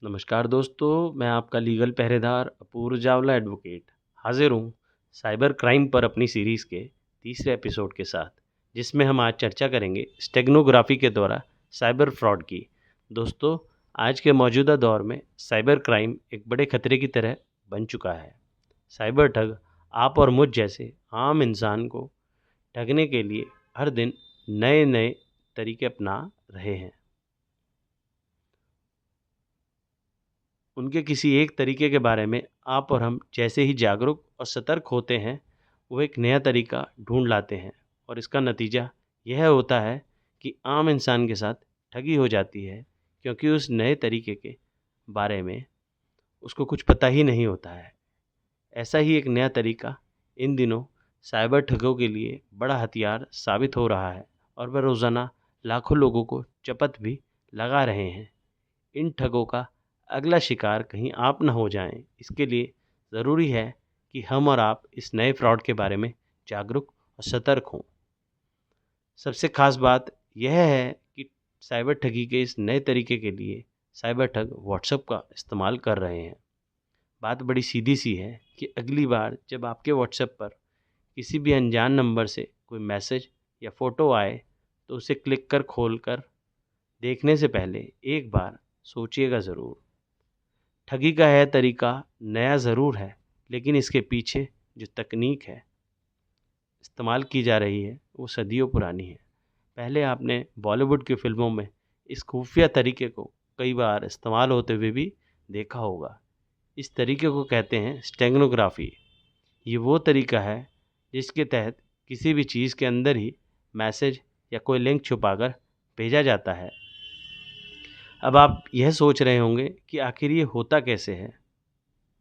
नमस्कार दोस्तों, मैं आपका लीगल पहरेदार अपूर्व चावला एडवोकेट हाजिर हूँ साइबर क्राइम पर अपनी सीरीज़ के तीसरे एपिसोड के साथ, जिसमें हम आज चर्चा करेंगे स्टेगनोग्राफी के द्वारा साइबर फ्रॉड की। दोस्तों, आज के मौजूदा दौर में साइबर क्राइम एक बड़े खतरे की तरह बन चुका है। साइबर ठग आप और मुझ जैसे आम इंसान को ठगने के लिए हर दिन नए नए तरीके अपना रहे हैं। उनके किसी एक तरीके के बारे में आप और हम जैसे ही जागरूक और सतर्क होते हैं, वो एक नया तरीका ढूंढ लाते हैं और इसका नतीजा यह होता है कि आम इंसान के साथ ठगी हो जाती है, क्योंकि उस नए तरीके के बारे में उसको कुछ पता ही नहीं होता है। ऐसा ही एक नया तरीका इन दिनों साइबर ठगों के लिए बड़ा हथियार साबित हो रहा है और वह रोज़ाना लाखों लोगों को चपत भी लगा रहे हैं। इन ठगों का अगला शिकार कहीं आप ना हो जाएं, इसके लिए ज़रूरी है कि हम और आप इस नए फ्रॉड के बारे में जागरूक और सतर्क हों। सबसे खास बात यह है कि साइबर ठगी के इस नए तरीके के लिए साइबर ठग व्हाट्सएप का इस्तेमाल कर रहे हैं। बात बड़ी सीधी सी है कि अगली बार जब आपके व्हाट्सएप पर किसी भी अनजान नंबर से कोई मैसेज या फ़ोटो आए, तो उसे क्लिक कर खोल कर देखने से पहले एक बार सोचिएगा ज़रूर। ठगी का यह तरीका नया ज़रूर है, लेकिन इसके पीछे जो तकनीक है इस्तेमाल की जा रही है, वो सदियों पुरानी है। पहले आपने बॉलीवुड की फ़िल्मों में इस खुफिया तरीके को कई बार इस्तेमाल होते हुए भी देखा होगा। इस तरीके को कहते हैं स्टेगनोग्राफी। ये वो तरीका है जिसके तहत किसी भी चीज़ के अंदर ही मैसेज या कोई लिंक छुपाकर भेजा जाता है। अब आप यह सोच रहे होंगे कि आखिर ये होता कैसे है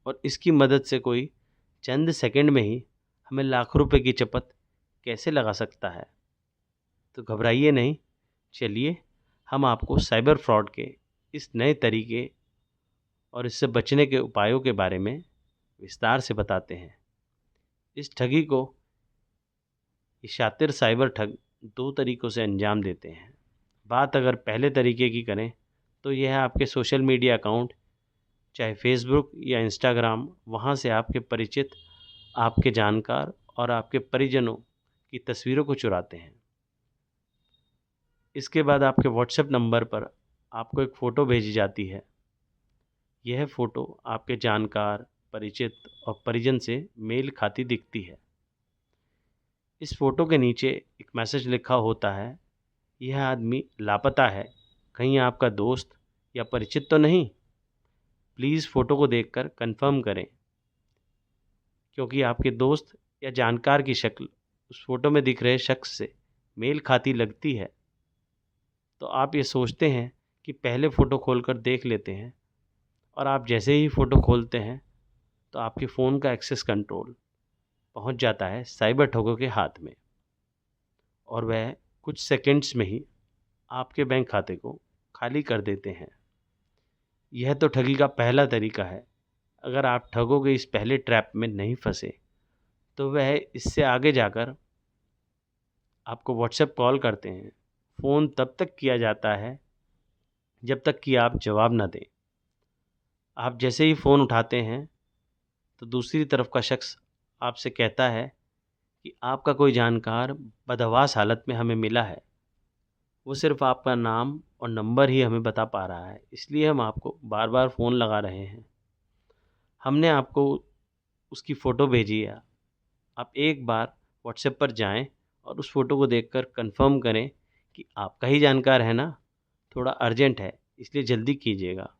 और इसकी मदद से कोई चंद सेकंड में ही हमें लाखों रुपए की चपत कैसे लगा सकता है। तो घबराइए नहीं, चलिए हम आपको साइबर फ्रॉड के इस नए तरीके और इससे बचने के उपायों के बारे में विस्तार से बताते हैं। इस ठगी को ये शातिर साइबर ठग दो तरीक़ों से अंजाम देते हैं। बात अगर पहले तरीके की करें, तो यह आपके सोशल मीडिया अकाउंट, चाहे फेसबुक या इंस्टाग्राम, वहाँ से आपके परिचित, आपके जानकार और आपके परिजनों की तस्वीरों को चुराते हैं। इसके बाद आपके व्हाट्सएप नंबर पर आपको एक फ़ोटो भेजी जाती है। यह फ़ोटो आपके जानकार, परिचित और परिजन से मेल खाती दिखती है। इस फ़ोटो के नीचे एक मैसेज लिखा होता है, यह आदमी लापता है, कहीं आपका दोस्त या परिचित तो नहीं? प्लीज़ फ़ोटो को देखकर कंफर्म करें। क्योंकि आपके दोस्त या जानकार की शक्ल उस फ़ोटो में दिख रहे शख्स से मेल खाती लगती है, तो आप ये सोचते हैं कि पहले फ़ोटो खोलकर देख लेते हैं, और आप जैसे ही फ़ोटो खोलते हैं, तो आपके फ़ोन का एक्सेस कंट्रोल पहुंच जाता है साइबर ठगों के हाथ में, और वह कुछ सेकंड्स में ही आपके बैंक खाते को खाली कर देते हैं। यह तो ठगी का पहला तरीका है। अगर आप ठगों के इस पहले ट्रैप में नहीं फंसे, तो वह इससे आगे जाकर आपको व्हाट्सएप कॉल करते हैं। फ़ोन तब तक किया जाता है जब तक कि आप जवाब ना दें। आप जैसे ही फ़ोन उठाते हैं, तो दूसरी तरफ का शख्स आपसे कहता है कि आपका कोई जानकार बदहवास हालत में हमें मिला है। वो सिर्फ़ आपका नाम और नंबर ही हमें बता पा रहा है, इसलिए हम आपको बार-बार फ़ोन लगा रहे हैं। हमने आपको उसकी फ़ोटो भेजी है। आप एक बार व्हाट्सएप पर जाएँ और उस फ़ोटो को देखकर कंफ़र्म करें कि आपका ही जानकार है ना? थोड़ा अर्जेंट है, इसलिए जल्दी कीजिएगा।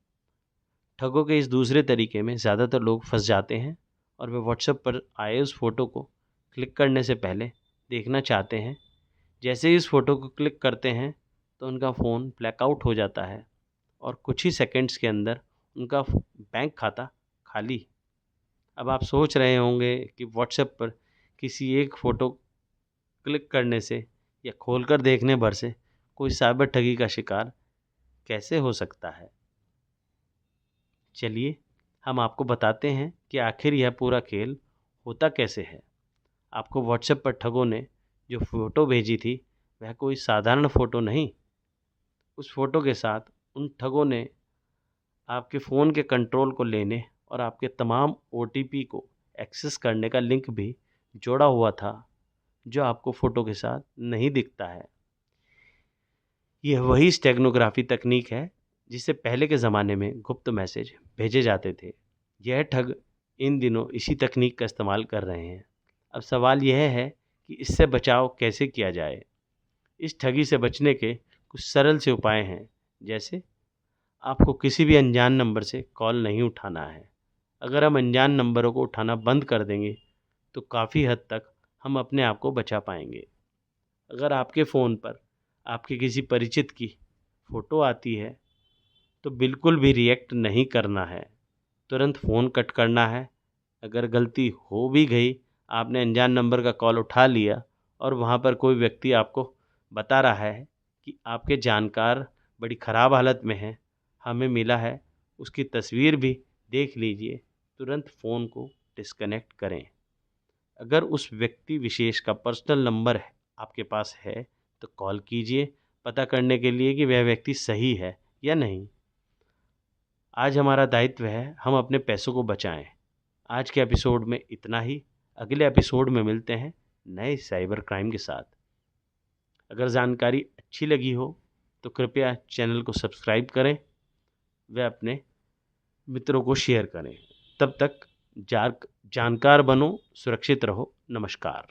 ठगों के इस दूसरे तरीके में ज़्यादातर लोग फंस जाते हैं, और वे व्हाट्सएप पर आए उस फ़ोटो को क्लिक करने से पहले देखना चाहते हैं। जैसे ही इस फ़ोटो को क्लिक करते हैं, तो उनका फ़ोन ब्लैकआउट हो जाता है और कुछ ही सेकंड्स के अंदर उनका बैंक खाता खाली। अब आप सोच रहे होंगे कि व्हाट्सएप पर किसी एक फ़ोटो क्लिक करने से या खोलकर देखने भर से कोई साइबर ठगी का शिकार कैसे हो सकता है। चलिए हम आपको बताते हैं कि आखिर यह पूरा खेल होता कैसे है। आपको व्हाट्सएप पर ठगों ने जो फ़ोटो भेजी थी, वह कोई साधारण फ़ोटो नहीं। उस फ़ोटो के साथ उन ठगों ने आपके फ़ोन के कंट्रोल को लेने और आपके तमाम ओटीपी को एक्सेस करने का लिंक भी जोड़ा हुआ था, जो आपको फ़ोटो के साथ नहीं दिखता है। यह वही स्टेगनोग्राफी तकनीक है जिससे पहले के ज़माने में गुप्त मैसेज भेजे जाते थे। यह ठग इन दिनों इसी तकनीक का इस्तेमाल कर रहे हैं। अब सवाल यह है कि इससे बचाव कैसे किया जाए। इस ठगी से बचने के कुछ सरल से उपाय हैं, जैसे आपको किसी भी अनजान नंबर से कॉल नहीं उठाना है। अगर हम अनजान नंबरों को उठाना बंद कर देंगे तो काफ़ी हद तक हम अपने आप को बचा पाएंगे। अगर आपके फ़ोन पर आपके किसी परिचित की फ़ोटो आती है तो बिल्कुल भी रिएक्ट नहीं करना है, तुरंत फ़ोन कट करना है। अगर गलती हो भी गई, आपने अनजान नंबर का कॉल उठा लिया और वहाँ पर कोई व्यक्ति आपको बता रहा है कि आपके जानकार बड़ी ख़राब हालत में हैं, हमें मिला है, उसकी तस्वीर भी देख लीजिए, तुरंत फ़ोन को डिस्कनेक्ट करें। अगर उस व्यक्ति विशेष का पर्सनल नंबर है आपके पास है तो कॉल कीजिए, पता करने के लिए कि वह व्यक्ति सही है या नहीं। आज हमारा दायित्व है हम अपने पैसों को बचाएं। आज के एपिसोड में इतना ही। अगले एपिसोड में मिलते हैं नए साइबर क्राइम के साथ। अगर जानकारी अच्छी लगी हो तो कृपया चैनल को सब्सक्राइब करें व अपने मित्रों को शेयर करें। तब तक जानकार बनो, सुरक्षित रहो। नमस्कार।